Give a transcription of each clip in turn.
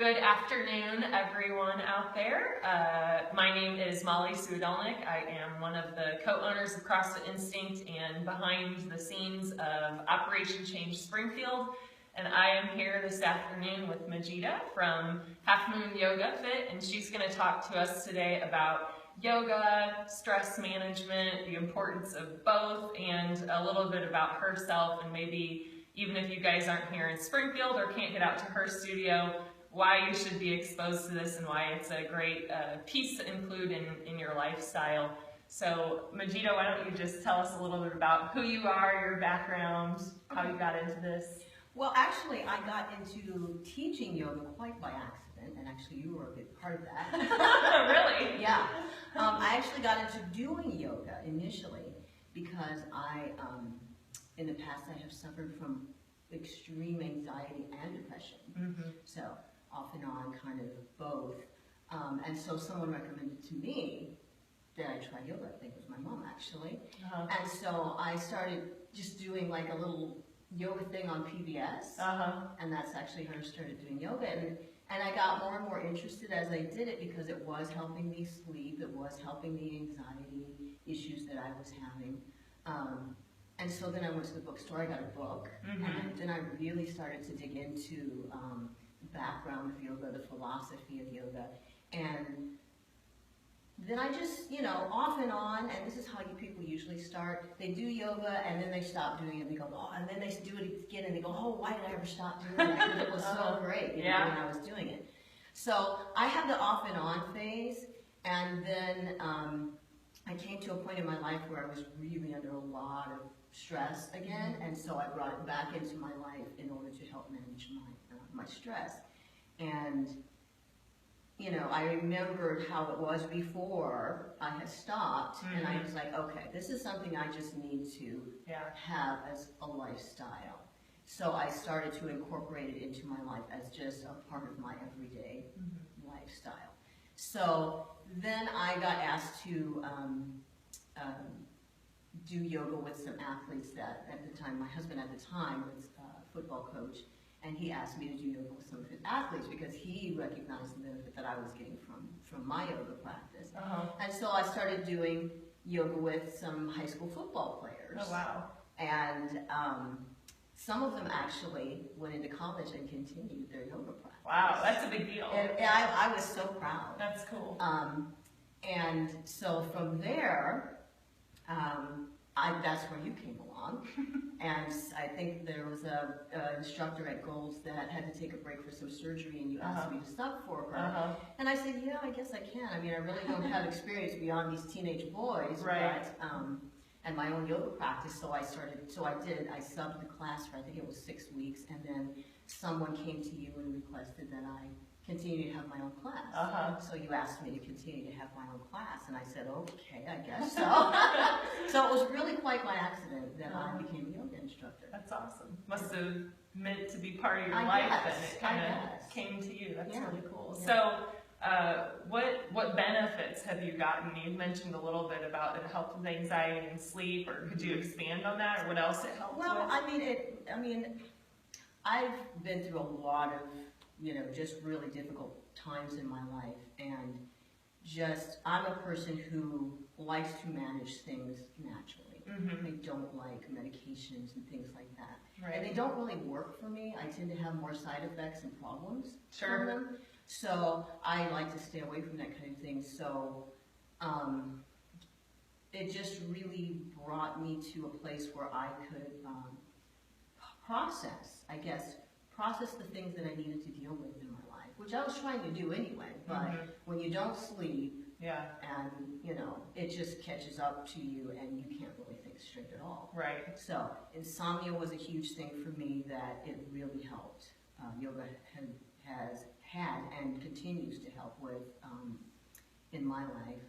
Good afternoon, everyone out there. My name is Molly Suidolnik. I am one of the co-owners of CrossFit Instinct and behind the scenes of Operation Change Springfield. And I am here this afternoon with Majeeda from Half Moon Yoga Fit, and she's going to talk to us today about yoga, stress management, the importance of both, and a little bit about herself, and maybe even if you guys aren't here in Springfield or can't get out to her studio, why you should be exposed to this and why it's a great piece to include in your lifestyle. So Majeeda, why don't you just tell us a little bit about who you are, your background, how you got into this? Well, actually, I got into teaching yoga quite by accident, and actually you were a big part of that. Really? Yeah. I actually got into doing yoga initially because in the past, I have suffered from extreme anxiety and depression. Mm-hmm. So off and on, kind of both. And so someone recommended to me that I try yoga. I think it was my mom, actually. Uh-huh. And so I started just doing like a little yoga thing on PBS. Uh-huh. And that's actually how I started doing yoga. And I got more and more interested as I did it because it was helping me sleep. It was helping the anxiety issues that I was having. And so then I went to the bookstore, I got a book, mm-hmm. and then I really started to dig into the background of yoga, the philosophy of yoga, and then I just, off and on, and this is how people usually start, they do yoga, and then they stop doing it, and they go, oh, and then they do it again, and they go, oh, why did I ever stop doing that? Because it was so great, when I was doing it. So I had the off and on phase, and then I came to a point in my life where I was really under a lot of stress again, and so I brought it back into my life in order to help manage my stress. And I remembered how it was before I had stopped, mm-hmm. and I was like, okay, this is something I just need to have as a lifestyle. So I started to incorporate it into my life as just a part of my everyday mm-hmm. lifestyle. So then I got asked to do yoga with some athletes that at the time, my husband at the time was a football coach, and he asked me to do yoga with some of his athletes because he recognized the benefit that I was getting from my yoga practice. Uh-huh. And so I started doing yoga with some high school football players. Oh, wow. And some of them actually went into college and continued their yoga practice. Wow, that's a big deal. And I was so proud. That's cool. And so from there, that's where you came along, and I think there was an instructor at Gold's that had to take a break for some surgery, and you asked uh-huh. me to stop for her, uh-huh. and I said, yeah, I guess I can. I mean, I really don't have experience beyond these teenage boys, right. but, and my own yoga practice, so I subbed the class for, I think it was 6 weeks, and then someone came to you and requested that I continue to have my own class. Uh-huh. So you asked me to continue to have my own class, and I said, okay, I guess so. So it was really quite by accident that I became a yoga instructor. That's awesome. Must have meant to be part of your life, and it kind of came to you. That's really cool. Yeah. So what benefits have you gotten? You mentioned a little bit about it helped with anxiety and sleep, or could you expand on that, or what else it helped with? Well, I mean, I've been through a lot of just really difficult times in my life, and I'm a person who likes to manage things naturally. Mm-hmm. I don't like medications and things like that. Right. And they don't really work for me. I tend to have more side effects and problems from them. So I like to stay away from that kind of thing. So it just really brought me to a place where I could process the things that I needed to deal with in my life, which I was trying to do anyway, but mm-hmm. when you don't sleep, and it just catches up to you and you can't really think straight at all. Right. So insomnia was a huge thing for me that it really helped. Yoga has had and continues to help with in my life.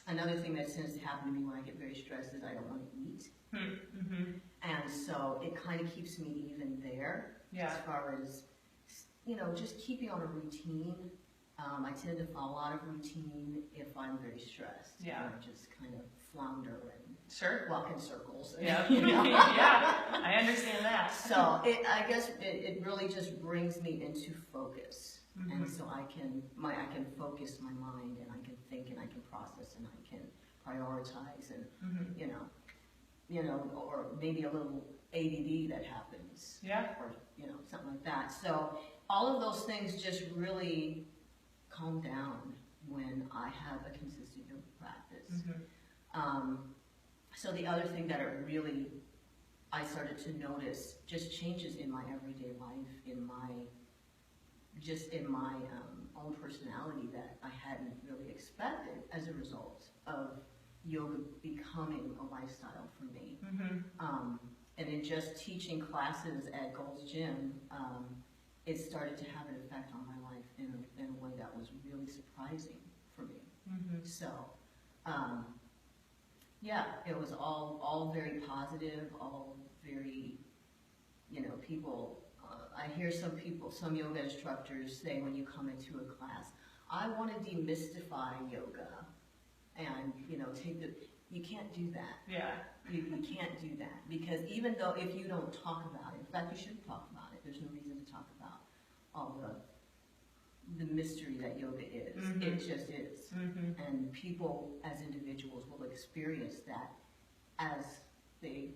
Another thing that tends to happen to me when I get very stressed is I don't want to eat. Mm-hmm. And so it kind of keeps me even there as far as, just keeping on a routine. I tend to follow a lot of routine if I'm very stressed. Yeah. Just kind of flounder and Sure. walk in circles. Yeah. You know? Yeah, I understand that. So I guess it really just brings me into focus. And so I can focus my mind, and I can think, and I can process, and I can prioritize, and or maybe a little ADD that happens. Yeah. Or something like that. So all of those things just really calm down when I have a consistent yoga practice. So the other thing that I started to notice just changes in my everyday life, in my own personality that I hadn't really expected as a result of yoga becoming a lifestyle for me. And in just teaching classes at Gold's Gym, it started to have an effect on my life in a way that was really surprising for me. So, yeah, it was all very positive, all very, people. I hear some yoga instructors say when you come into a class, I want to demystify yoga, and you can't do that. Yeah. You can't do that, because even though if you don't talk about it, in fact you shouldn't talk about it. There's no reason to talk about all the mystery that yoga is. It just is, and people as individuals will experience that as they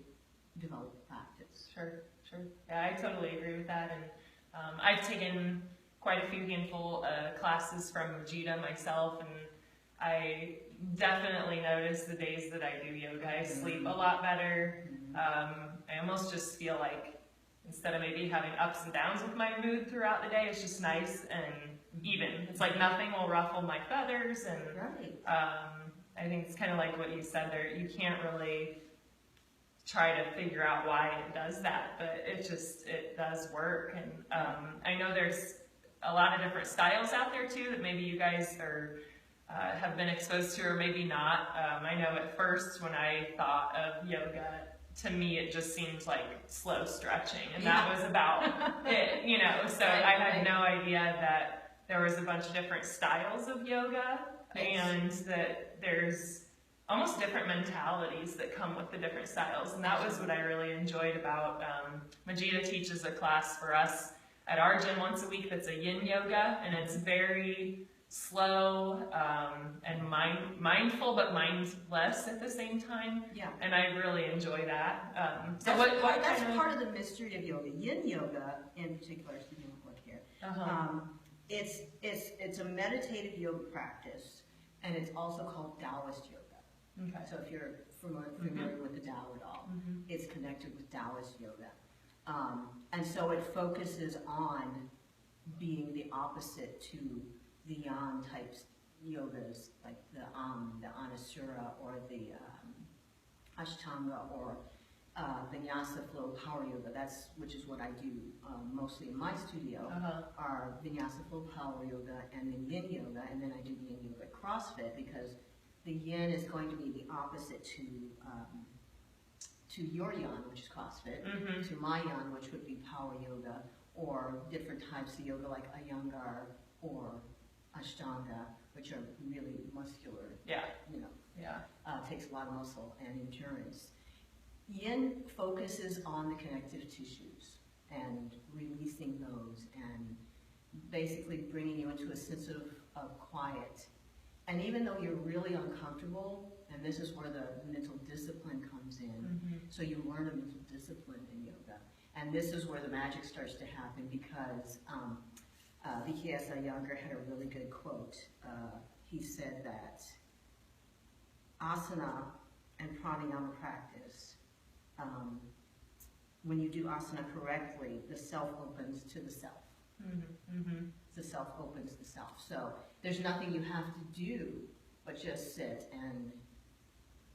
develop practice. Sure. Yeah, I totally agree with that, and I've taken quite a few handful of classes from Majeeda myself, and I definitely notice the days that I do yoga, I sleep a lot better. I almost just feel like instead of maybe having ups and downs with my mood throughout the day, it's just nice and even. It's like nothing will ruffle my feathers, and I think it's kind of like what you said there. You can't really try to figure out why it does that, but it does work. And I know there's a lot of different styles out there too that maybe you guys are have been exposed to, or maybe not. I know at first when I thought of yoga, to me it just seemed like slow stretching, and that was about it, so I had no idea that there was a bunch of different styles of yoga, and that there's almost different mentalities that come with the different styles, and that was what I really enjoyed about Majeeda teaches a class for us at our gym once a week that's a yin yoga, and it's very slow and mindful, but mindless at the same time. Yeah. And I really enjoy that. So that's part of the mystery of yoga. Yin yoga, in particular, speaking of work here, it's a meditative yoga practice, and it's also called Taoist yoga. Okay. So if you're familiar with the Tao at all, it's connected with Taoist yoga. And so it focuses on being the opposite to the yang types yogas, like the Anusara, or the Ashtanga, or Vinyasa flow power yoga. Which is what I do mostly in my studio, are Vinyasa flow power yoga and then yin yoga, and then I do yin yoga at CrossFit, because the yin is going to be the opposite to your yang, which is CrossFit, to my yang, which would be power yoga, or different types of yoga like Iyengar or Ashtanga, which are really muscular. Yeah. Takes a lot of muscle and endurance. Yin focuses on the connective tissues and releasing those, and basically bringing you into a sense of quiet. And even though you're really uncomfortable, and this is where the mental discipline comes in, so you learn a mental discipline in yoga. And this is where the magic starts to happen, because V.K.S. Iyengar had a really good quote. He said that asana and pranayama practice, when you do asana correctly, the self opens to the self. The self opens the self. So there's nothing you have to do but just sit and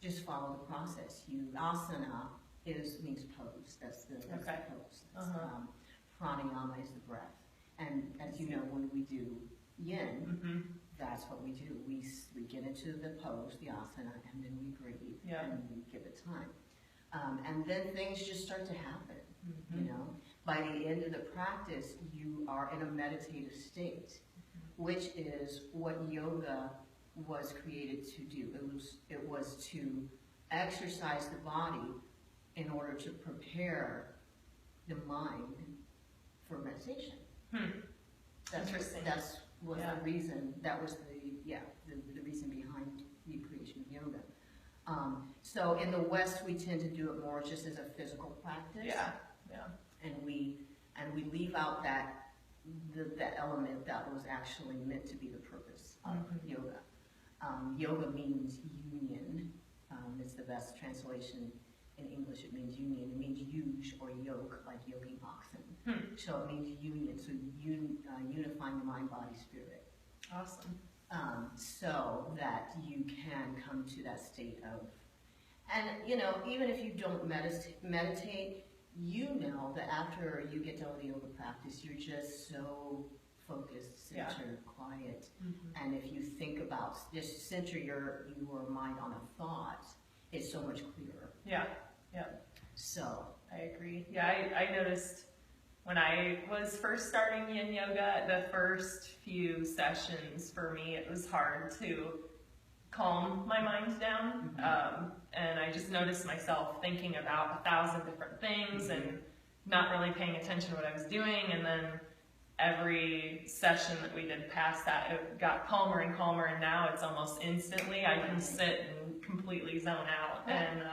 just follow the process. Asana means pose. That's the pose. Pranayama is the breath. And as you know, when we do yin, that's what we do. We get into the pose, the asana, and then we breathe, and we give it time. And then things just start to happen, By the end of the practice, you are in a meditative state, which is what yoga was created to do. It was to exercise the body in order to prepare the mind for meditation. Interesting. That was the reason. That was the reason behind the creation of yoga. So in the West, we tend to do it more just as a physical practice. Yeah. And we leave out that element that was actually meant to be the purpose of yoga. Yoga means union. It's the best translation in English. It means union. It means use or yoke, like yoking oxen. So it means union. So unifying the mind, body, spirit. Awesome. So that you can come to that state of, and even if you don't meditate, that after you get done with the yoga practice, you're just so focused, centered, quiet. And if you think about, just center your mind on a thought, it's so much clearer. Yeah. So I agree. Yeah, I noticed when I was first starting yin yoga, the first few sessions for me, it was hard to calm my mind down. And I just noticed myself thinking about 1,000 different things and not really paying attention to what I was doing. And then every session that we did past that, it got calmer and calmer. And now it's almost instantly I can sit and completely zone out. And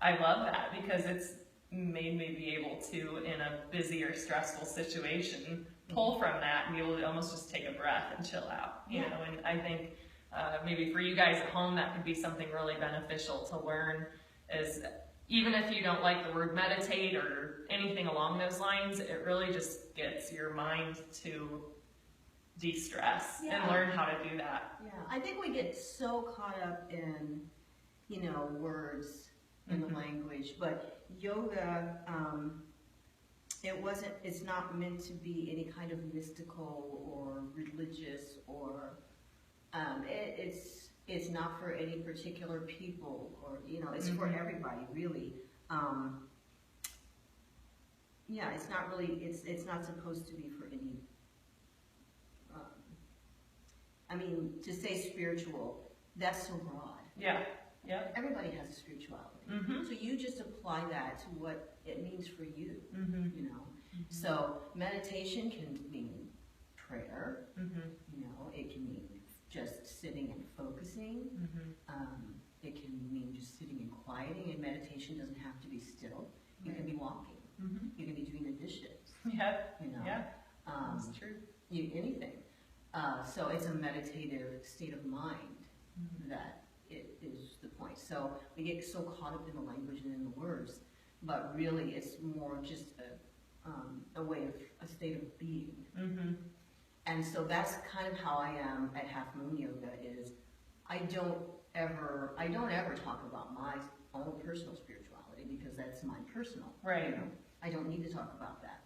I love that because it's made me be able to, in a busy or stressful situation, pull from that and be able to almost just take a breath and chill out. You know, and I think maybe for you guys at home, that could be something really beneficial to learn, is even if you don't like the word meditate or anything along those lines, it really just gets your mind to de-stress and learn how to do that. Yeah, I think we get so caught up in, words in the language, but yoga, it's not meant to be any kind of mystical or religious or, it's not for any particular people, or, it's for everybody, really. It's not really, it's not supposed to be for any, to say spiritual, that's so broad. Yeah. Everybody has a spirituality. So you just apply that to what it means for you, So meditation can mean prayer, it can mean just sitting and focusing. It can mean just sitting and quieting, and meditation doesn't have to be still. You can be walking. You can be doing the dishes. That's true. Anything. So it's a meditative state of mind that it is the point. So we get so caught up in the language and in the words, but really it's more just a way of a state of being. And so that's kind of how I am at Half Moon Yoga. Is I don't ever talk about my own personal spirituality, because that's my personal. Right. I don't need to talk about that,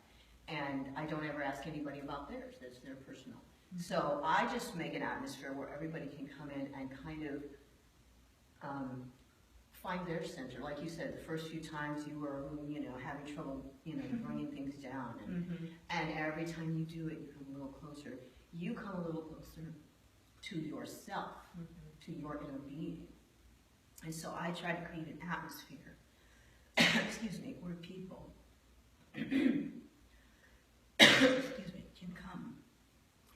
and I don't ever ask anybody about theirs. That's their personal. So I just make an atmosphere where everybody can come in and kind of find their center. Like you said, the first few times you were, having trouble, bringing things down. And every time you do it, you come a little closer. You come a little closer to yourself, to your inner being. And so I try to create an atmosphere, where people, can come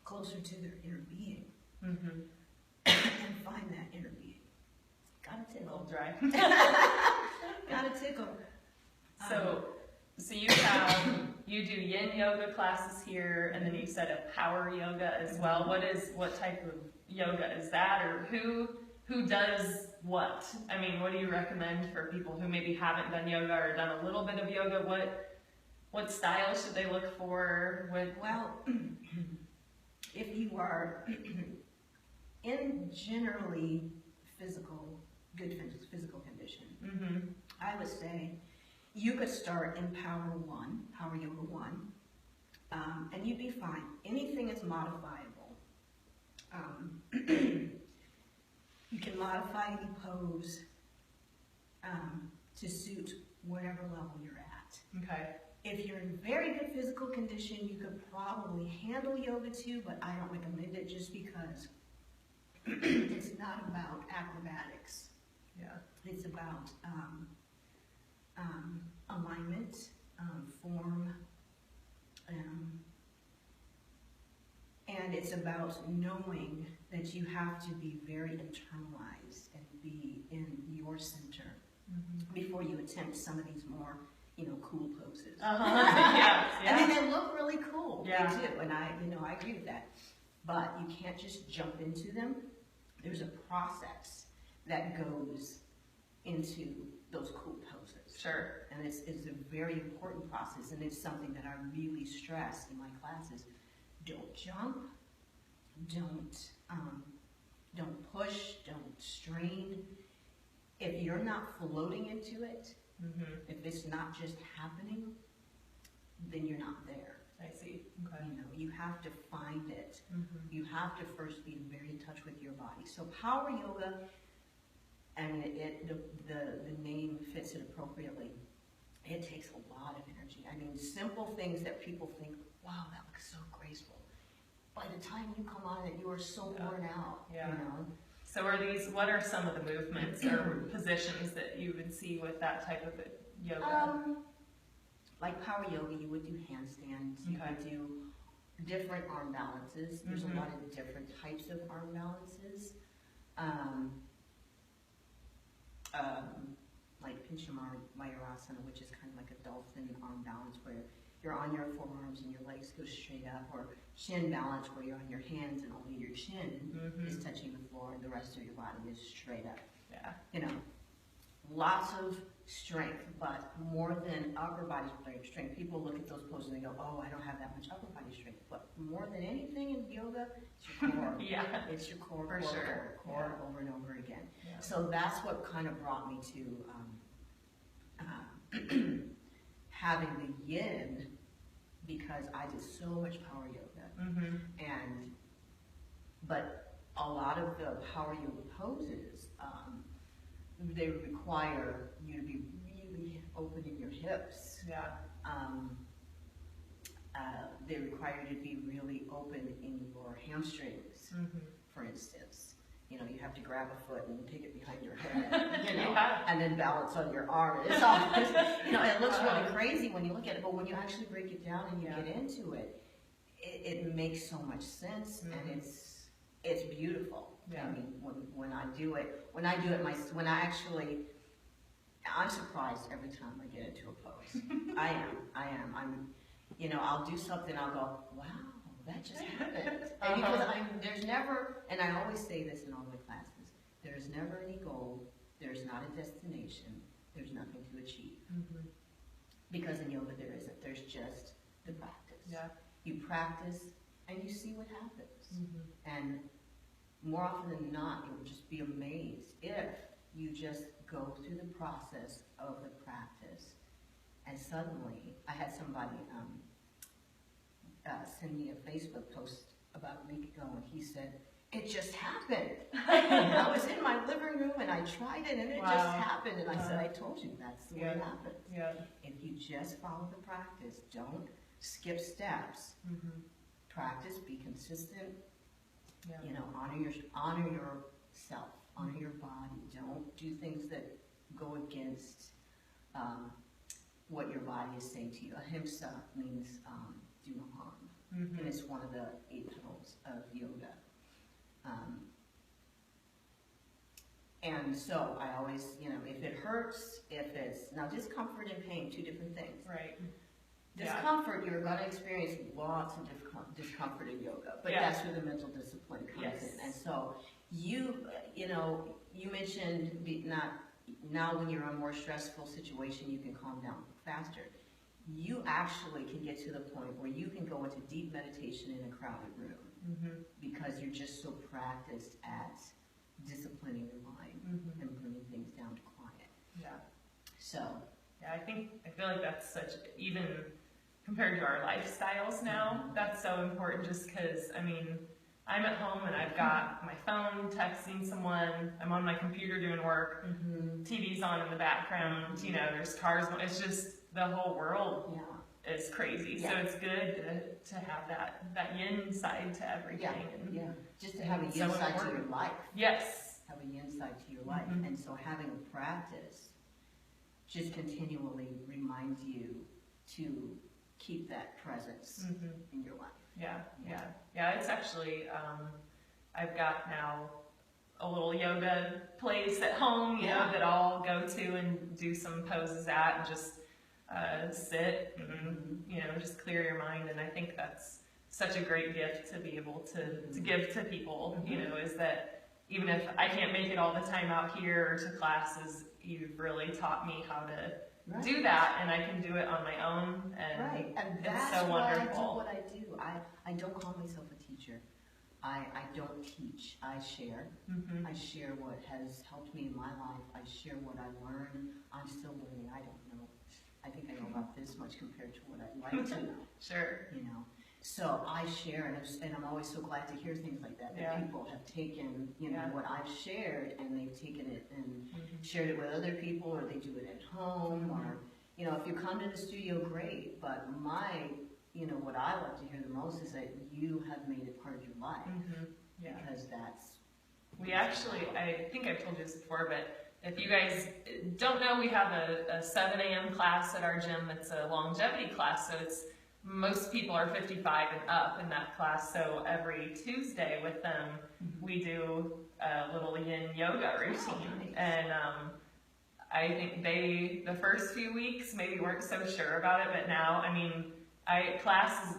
closer to their inner being and find that inner being. Got a tickle. Dry. Got a tickle. So you do yin yoga classes here, and then you said a power yoga as well. What type of yoga is that, or who does what? What do you recommend for people who maybe haven't done yoga or done a little bit of yoga? What style should they look for? Well, if you are in generally good physical condition, I would say you could start in Power Yoga 1, and you'd be fine. Anything is modifiable. You can modify any pose to suit whatever level you're at. Okay. If you're in very good physical condition, you could probably handle yoga too, but I don't recommend it just because It's not about acrobatics. Yeah. It's about alignment, form, and it's about knowing that you have to be very internalized and be in your center before you attempt some of these more, cool poses. Yeah. I mean, they look really cool. Yeah. They do, and I agree with that. But you can't just jump into them. There's a process that goes into those cool poses. Sure. And it's a very important process, and it's something that I really stress in my classes. Don't jump, don't push, don't strain. If you're not floating into it, if it's not just happening, then you're not there. I see. Okay. You have to find it. You have to first be very in touch with your body. So power yoga, and the name fits it appropriately. It takes a lot of energy. I mean, simple things that people think, wow, that looks so graceful. By the time you come on it, you are so worn out. Yeah. So what are some of the movements or positions that you would see with that type of yoga? Like power yoga, you would do handstands. You would do different arm balances. There's a lot of different types of arm balances. Like Mayurasana, which is kind of like a dolphin arm balance where you're on your forearms and your legs go straight up, or chin balance where you're on your hands and only your chin is touching the floor and the rest of your body is straight up. Yeah. Lots of strength, but more than upper body strength. People look at those poses and they go, oh, I don't have that much upper body strength. But more than anything in yoga, it's your core. Yeah. It's your core, For sure. core over and over again. Yeah. So that's what kind of brought me to having the yin, because I did so much power yoga. But a lot of the power yoga poses, they require you to be really open in your hips. Yeah. They require you to be really open in your hamstrings, for instance. You have to grab a foot and take it behind your head, and then balance on your arm. It's all, it looks really crazy when you look at it, but when you actually break it down and you get into it, it makes so much sense, and it's beautiful. Yeah. I mean, when I do it, I'm surprised every time I get into a pose. I am. I'll do something, I'll go, wow, that just happened. And because there's never, and I always say this in all my classes, there's never any goal, there's not a destination, there's nothing to achieve. Because in yoga there isn't, there's just the practice. Yeah. You practice and you see what happens. And more often than not, you'll just be amazed if you just go through the process of the practice. And suddenly, I had somebody send me a Facebook post about a week ago, and he said, it just happened. I was in my living room, and I tried it, and it just happened. And I said, I told you, that's the way it happens. Yeah. If you just follow the practice, don't skip steps. Practice, be consistent. Honor yourself, honor your body. Don't do things that go against what your body is saying to you. Ahimsa means do no harm, and it's one of the 8 pillars of yoga. And so I always, if it hurts, now discomfort and pain, 2 different things. Right. Discomfort, you're going to experience lots of discomfort in yoga, but that's where the mental discipline comes in. And so you mentioned now when you're in a more stressful situation, you can calm down faster. You actually can get to the point where you can go into deep meditation in a crowded room because you're just so practiced at disciplining your mind and bringing things down to quiet. Yeah. So. Yeah, I feel like that's even compared to our lifestyles now, that's so important just because, I'm at home and I've got my phone texting someone, I'm on my computer doing work, TV's on in the background, there's cars, it's just the whole world is crazy. So it's good to have that yin side to everything. Yeah. Just to have a yin side to your life. Yes. Have a yin side to your life. And so having a practice just continually reminds you to keep that presence in your life. Yeah, it's actually, I've got now a little yoga place at home, you know, that I'll go to and do some poses at and just sit and, you know, just clear your mind. And I think that's such a great gift to be able to give to people, you know, is that even if I can't make it all the time out here or to classes, you've really taught me how to do that, and I can do it on my own, and, and it's so wonderful. What I do. I don't call myself a teacher. I don't teach. I share. I share what has helped me in my life. I share what I learn. I'm still learning. I don't know. I think I know about this much compared to what I'd like to know. Sure. You know. So I share, and I'm always so glad to hear things like that, that people have taken, you know, what I've shared, and they've taken it and shared it with other people, or they do it at home, or, you know, if you come to the studio, great, but you know, what I like to hear the most is that you have made it part of your life, because that's... We actually, I think I've told you this before, but if you guys don't know, we have a 7 a.m. class at our gym. It's a longevity class, so it's most people are 55 and up in that class, so every Tuesday with them, we do a little yin yoga routine. And I think the first few weeks maybe weren't so sure about it, but now, I mean,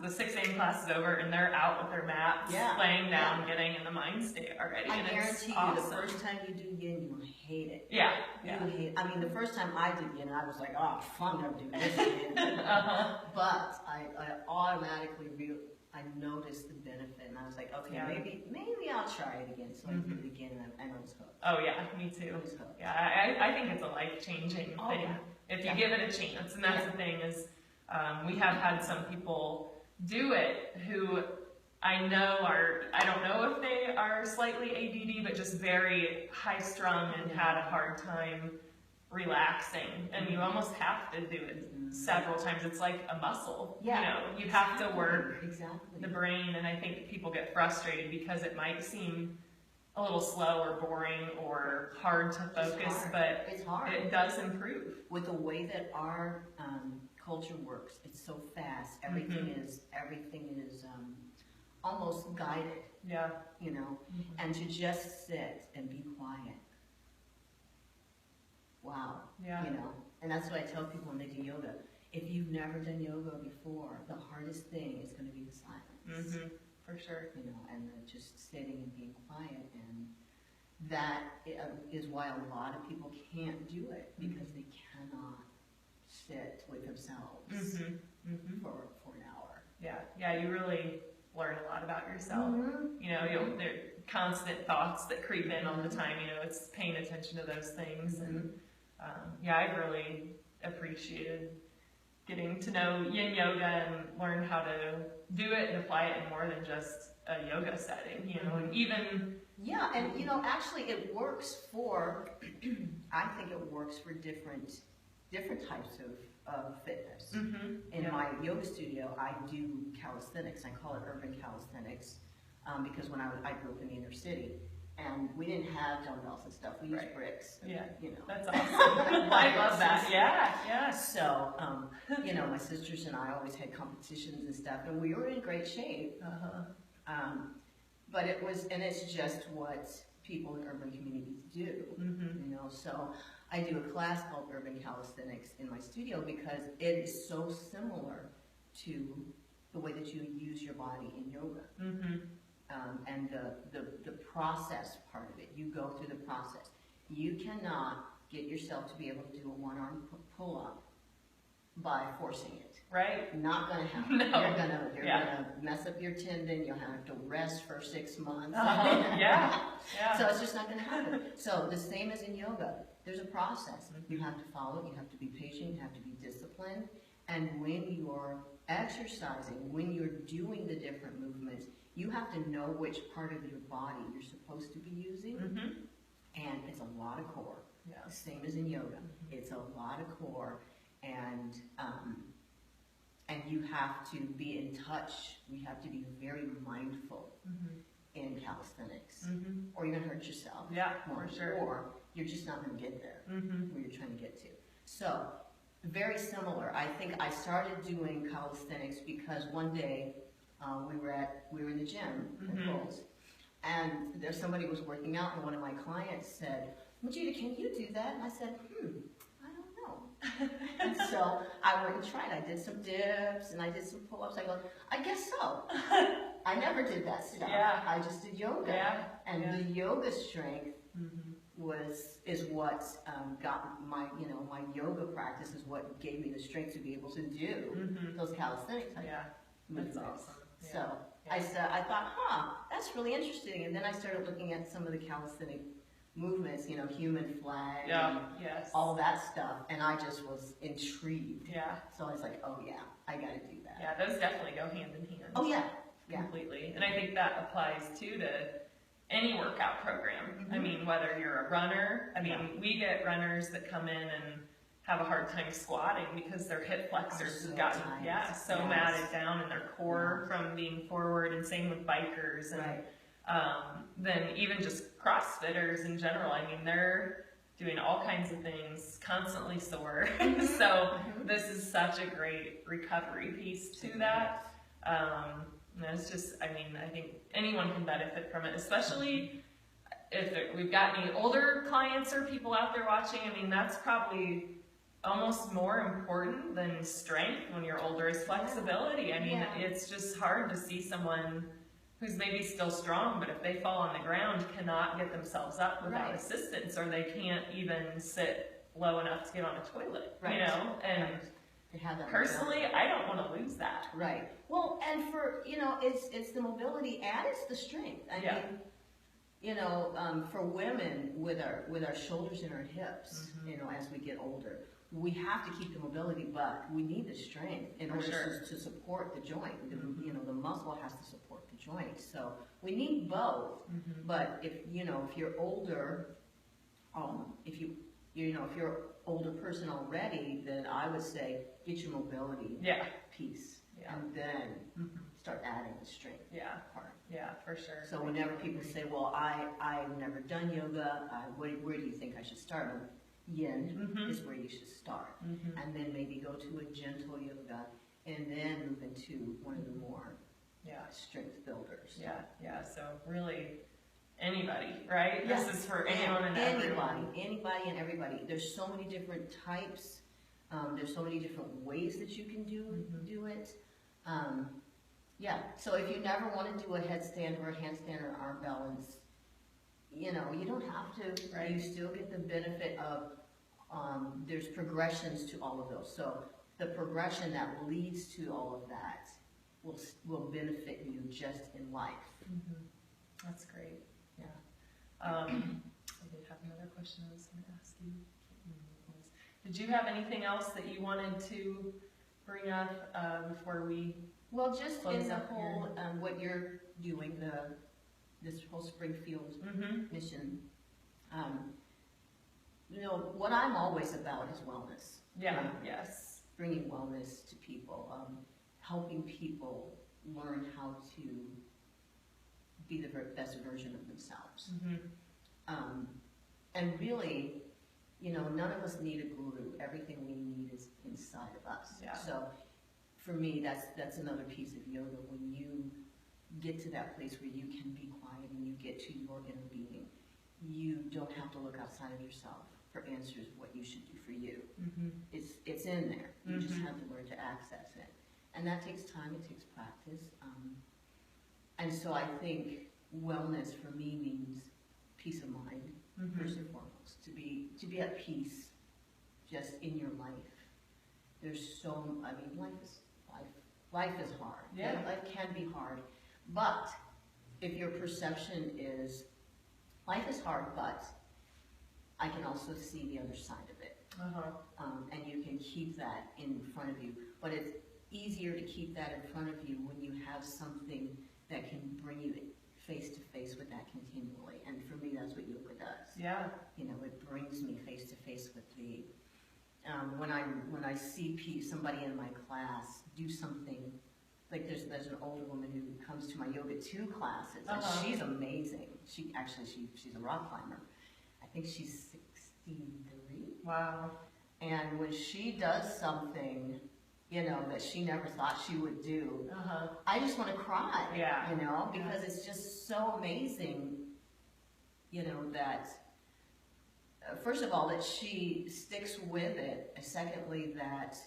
the 6 a.m. class is over, and they're out with their mats, laying down, getting in the mind state already. I guarantee it's you, awesome. The first time you do yin, you will hate it. Yeah. You will hate it. I mean, the first time I did yin, I was like, oh, I'm never doing this again. But I automatically I noticed the benefit, and I was like, okay, maybe I'll try it again. So I did it again, and I was hooked. Oh yeah, me too. I was hooked. Yeah, I think it's a life-changing thing if you give it a chance, and that's the thing is. We have had some people do it who I don't know if they are slightly ADD, but just very high-strung and had a hard time relaxing. And you almost have to do it several times. It's like a muscle. You know, you have to work the brain, and I think people get frustrated because it might seem a little slow or boring or hard to focus, but it does improve. With the way that our culture works, it's so fast. Everything is almost guided. Yeah. You know, and to just sit and be quiet. Wow. Yeah. You know, and that's what I tell people when they do yoga. If you've never done yoga before, the hardest thing is going to be the silence. For sure. You know, and just sitting and being quiet, and that is why a lot of people can't do it, because they cannot sit with themselves for an hour. Yeah, you really learn a lot about yourself. You know, there are constant thoughts that creep in all the time. You know, it's paying attention to those things, and I've really appreciated getting to know yin yoga and learn how to do it and apply it in more than just a yoga setting. You know, and even and you know, actually, it works for. I think it works for different types of fitness. In my yoga studio, I do calisthenics. I call it urban calisthenics because when I grew up in the inner city, and we didn't have dumbbells and stuff. We used bricks. And, you know, that's awesome. I love that. Yeah. So, you know, my sisters and I always had competitions and stuff, and we were in great shape. But it's just what people in urban communities do. You know, so. I do a class called Urban Calisthenics in my studio because it is so similar to the way that you use your body in yoga. And the process part of it. You go through the process. You cannot get yourself to be able to do a one-arm pull-up by forcing it. Right. Not going to happen. No. You're gonna mess up your tendon. You'll have to rest for 6 months. So it's just not going to happen. So the same as in yoga. There's a process. You have to follow. You have to be patient. You have to be disciplined. And when you're exercising, when you're doing the different movements, you have to know which part of your body you're supposed to be using. And it's a lot of core. The same as in yoga. It's a lot of core. And and you have to be in touch. We have to be very mindful in calisthenics, or you're gonna hurt yourself. Yeah, more, for sure. Or you're just not gonna get there where you're trying to get to. So, very similar. I think I started doing calisthenics because one day we were in the gym at Kohl's, and there somebody was working out, and one of my clients said, "Majeeda, can you do that?" And I said, I don't know. And so I went and tried. I did some dips and I did some pull-ups. I go, I guess so. I never did that stuff. Yeah. I just did yoga. Yeah. And Yeah. the yoga strength is what got my yoga practice is what gave me the strength to be able to do those calisthenics movements. That's awesome. Yeah. So I thought, that's really interesting. And then I started looking at some of the calisthenic movements, human flag, and all that stuff, and I just was intrigued. Yeah. So I was like, oh yeah, I got to do that. Yeah, those definitely go hand in hand. Oh yeah. Yeah. Completely. And I think that applies too to any workout program. I mean, whether you're a runner, we get runners that come in and have a hard time squatting because their hip flexors have gotten matted down in their core from being forward, and same with bikers. And then even just CrossFitters in general, they're doing all kinds of things, constantly sore. So this is such a great recovery piece to that. And it's just, I think anyone can benefit from it, especially if we've got any older clients or people out there watching. That's probably almost more important than strength when you're older, is flexibility. It's just hard to see someone who's maybe still strong, but if they fall on the ground, cannot get themselves up without assistance, or they can't even sit low enough to get on a toilet, and personally, I don't want to lose that. Right. Well, and for, it's the mobility and it's the strength. I mean, for women with our shoulders and our hips, as we get older, we have to keep the mobility, but we need the strength in order to support the joint. The muscle has to support the joint. So we need both. But if you're older, if you're an older person already, then I would say get your mobility piece, and then start adding the strength part. Yeah, for sure. So whenever people say, "Well, I've never done yoga. Where do you think I should start?" Yin is where you should start, and then maybe go to a gentle yoga, and then move into one of the more strength builders. So really, anybody, right? This is for anyone and everyone. Anybody and everybody. There's so many different types. There's so many different ways that you can do it. So if you never want to do a headstand or a handstand or arm balance, you don't have to. Right. You still get the benefit of there's progressions to all of those. So the progression that leads to all of that will benefit you just in life. That's great. Yeah. I did have another question I was going to ask you. Did you have anything else that you wanted to bring up before we? Well, just in the whole what you're doing, this whole Springfield mission. What I'm always about is wellness. Yes. Bringing wellness to people, helping people learn how to be the best version of themselves. And really, none of us need a guru. Everything we need is inside of us. So for me, that's another piece of yoga. When you get to that place where you can be quiet and you get to your inner being, you don't have to look outside of yourself for answers of what you should do for you. It's in there. You just have to learn to access it. And that takes time, it takes practice. And so I think wellness for me means peace of mind, first and foremost, to be at peace just in your life. There's life is hard. Life can be hard. But if your perception is, life is hard, but I can also see the other side of it. And you can keep that in front of you. But it's easier to keep that in front of you when you have something that can bring you face to face with that continually. And for me, that's what yoga does. It brings me face to face with when I see somebody in my class do something, like there's an older woman who comes to my yoga 2 classes, and she's amazing. She's a rock climber. I think she's 63. Wow. And when she does something, you know, that she never thought she would do, I just want to cry. Yeah. You know, because it's just so amazing, you know, that first of all, that she sticks with it, and secondly, that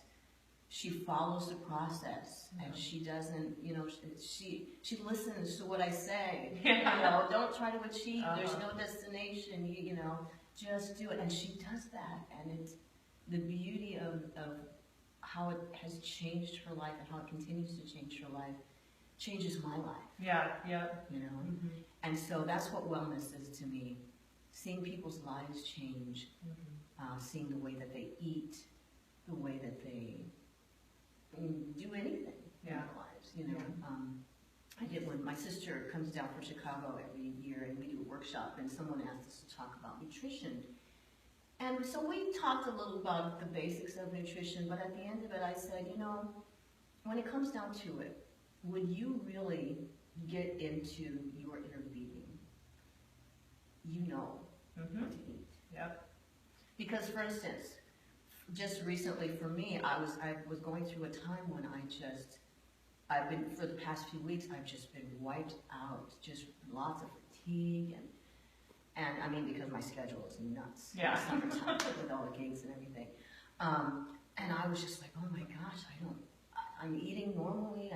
she follows the process, and she doesn't, you know, she listens to what I say. Yeah. You know, don't try to achieve, there's no destination, you know, just do it. And she does that, and it's the beauty of how it has changed her life and how it continues to change her life, changes my life. Yeah, yeah. You know? And so that's what wellness is to me. Seeing people's lives change, seeing the way that they eat, the way that they do anything in their lives, you know. I did when my sister comes down from Chicago every year, and we do a workshop, and someone asked us to talk about nutrition. And so we talked a little about the basics of nutrition, but at the end of it I said, you know, when it comes down to it, would you really get into your inner being? You know what to eat. Yep. Because, for instance, just recently for me, I was going through a time when I've been, for the past few weeks, I've just been wiped out, just lots of fatigue, and I mean, because my schedule is nuts. Yeah. Summertime with all the gigs and everything. And I was just like, oh my gosh, I'm eating normally,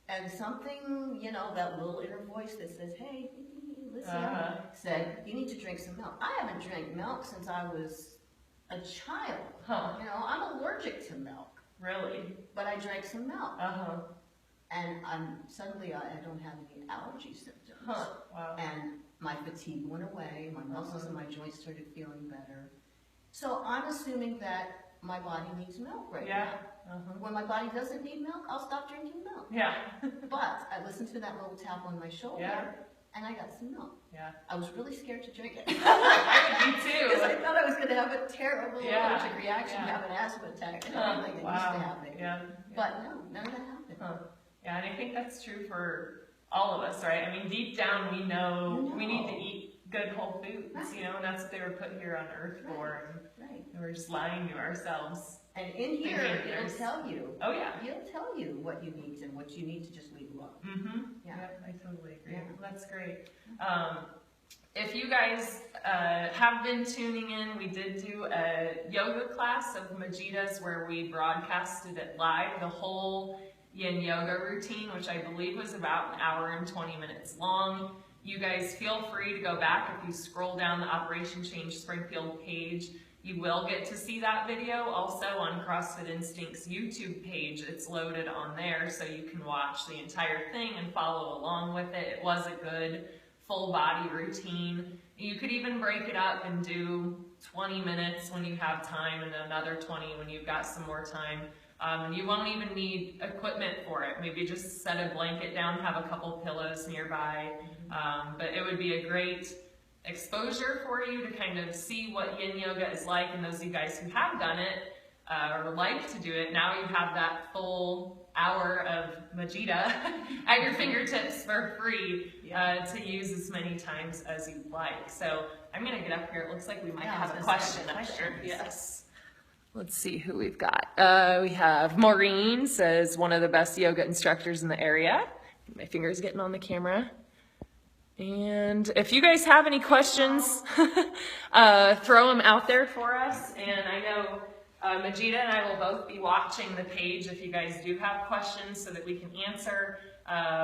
and something, you know, that little inner voice that says, hey, listen, said, you need to drink some milk. I haven't drank milk since I was a child. You know, I'm allergic to milk. Really? But I drank some milk. And suddenly I don't have any allergy symptoms. Wow. And my fatigue went away, my muscles and my joints started feeling better. So I'm assuming that my body needs milk right now. When my body doesn't need milk, I'll stop drinking milk. Yeah. But I listened to that little tap on my shoulder, and I got some milk. Yeah. I was really scared to drink it. I would be too. Because I thought I was going to have a terrible allergic reaction, have an asthma attack, and everything that used to happen. Yeah. But no, none of that happened. Yeah, and I think that's true for all of us, right? I mean, deep down we know we need to eat good whole foods, you know, and that's what they were put here on earth for. And we're just lying to ourselves. And in here, it'll tell you. Oh, yeah. It'll tell you what you need and what you need to just leave alone. Yeah, I totally agree. Yeah. Well, that's great. If you guys have been tuning in, we did do a yoga class of Majeeda's where we broadcasted it live, the whole yin yoga routine, which I believe was about an hour and 20 minutes long. You guys feel free to go back. If you scroll down the Operation Change Springfield page, you will get to see that video. Also on CrossFit Instinct's YouTube page, it's loaded on there so you can watch the entire thing and follow along with it. It was a good full body routine. You could even break it up and do 20 minutes when you have time and another 20 when you've got some more time. And you won't even need equipment for it. Maybe just set a blanket down, have a couple pillows nearby. But it would be a great exposure for you to kind of see what yin yoga is like, and those of you guys who have done it or like to do it, now you have that full hour of Majeeda at your fingertips for free to use as many times as you'd like. So I'm going to get up here. It looks like we might have a question up there. Yes. Let's see who we've got. We have Maureen, says one of the best yoga instructors in the area. My finger's getting on the camera. And if you guys have any questions, throw them out there for us. And I know Majeeda and I will both be watching the page if you guys do have questions so that we can answer.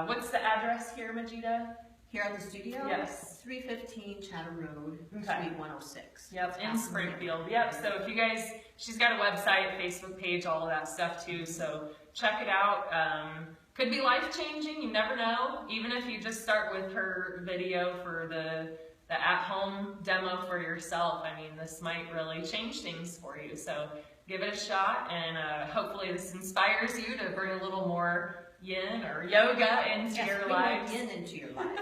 What's the address here, Majeeda? Here at the studio? Yes. 315 Chatham Road, Suite 106. Yep, in Springfield. Yep, so if you guys, she's got a website, Facebook page, all of that stuff too, so check it out. Could be life-changing, you never know. Even if you just start with her video for the at-home demo for yourself, I mean, this might really change things for you. So give it a shot, and hopefully this inspires you to bring a little more yin or yoga into your lives. Yin into your life.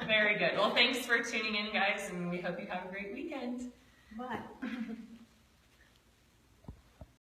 Very good. Well, thanks for tuning in, guys, and we hope you have a great weekend. Bye.